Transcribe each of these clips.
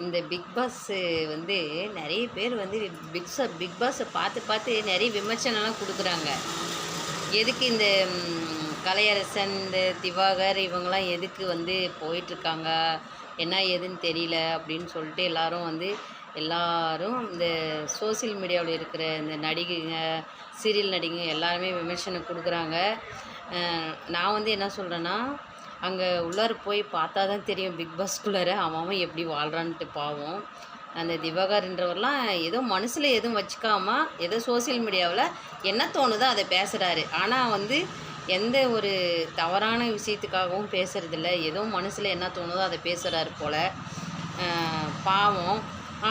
இந்த big pass வந்து நிறைய பேர் வந்து பிக் பாஸை பார்த்து பார்த்து நிறைய விமர்சனம்லாம் கொடுக்குறாங்க. எதுக்கு இந்த கலையரசன், இந்த திவாகர் இவங்கெல்லாம் எதுக்கு வந்து போயிட்டுருக்காங்க, என்ன ஏதுன்னு தெரியல அப்படின்னு சொல்லிட்டு எல்லாரும் இந்த சோசியல் மீடியாவில் இருக்கிற இந்த நடிகைங்க, சீரியல் நடிகைங்க எல்லாருமே விமர்சனம் கொடுக்குறாங்க. நான் வந்து என்ன சொல்கிறேன்னா, அங்கே உள்ளார போய் பார்த்தா தான் தெரியும் பிக் பாஸ்குள்ளார அவன் எப்படி வாழ்கிறான்ட்டு. பாவம் அந்த திவாகர்ன்றவர்லாம் ஏதோ மனசில் எதுவும் வச்சுக்காம ஏதோ சோசியல் மீடியாவில் என்ன தோணுதோ அதை பேசுகிறாரு. ஆனால் வந்து எந்த ஒரு தவறான விஷயத்துக்காகவும் பேசுகிறதில்ல. ஏதோ மனசில் என்ன தோணுதோ அதை பேசுகிறாரு போல். பாவம்.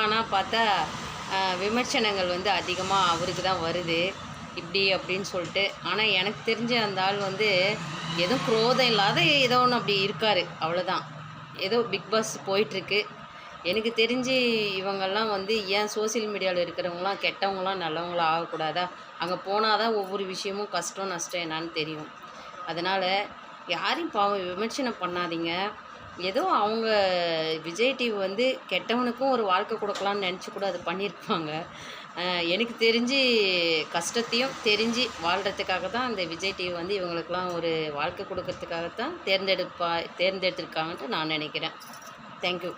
ஆனால் பார்த்தா விமர்சனங்கள் வந்து அதிகமாக அவருக்கு தான் வருது இப்படி அப்படின்னு சொல்லிட்டு. ஆனால் எனக்கு தெரிஞ்ச அந்த ஆள் வந்து எதுவும் குரோதம் இல்லாத ஏதோ ஒன்று அப்படி இருக்கார், அவ்வளோதான். ஏதோ பிக் பாஸ் போயிட்டுருக்கு. எனக்கு தெரிஞ்சு இவங்கெல்லாம் வந்து ஏன் சோசியல் மீடியாவில் இருக்கிறவங்களாம் கெட்டவங்களாம் நல்லவங்களாம் ஆகக்கூடாதா? அங்கே போனால் தான் ஒவ்வொரு விஷயமும் கஷ்டம் நஷ்டம் என்னான்னு தெரியும். அதனால் யாரையும் பாவம் விமர்சனம் பண்ணாதீங்க. ஏதோ அவங்க விஜய் டிவி வந்து கெட்டவனுக்கும் ஒரு வாழ்க்கை கொடுக்கலான்னு நினச்சி கூட அது பண்ணியிருப்பாங்க. எனக்கு தெரிஞ்சு கஷ்டத்தையும் தெரிஞ்சு வாழ்கிறதுக்காக தான் அந்த விஜய் டிவி வந்து இவங்களுக்கெல்லாம் ஒரு வாழ்க்கை கொடுக்கறதுக்காகத்தான் தேர்ந்தெடுத்திருக்காங்கன்ட்டு நான் நினைக்கிறேன். தேங்க்யூ.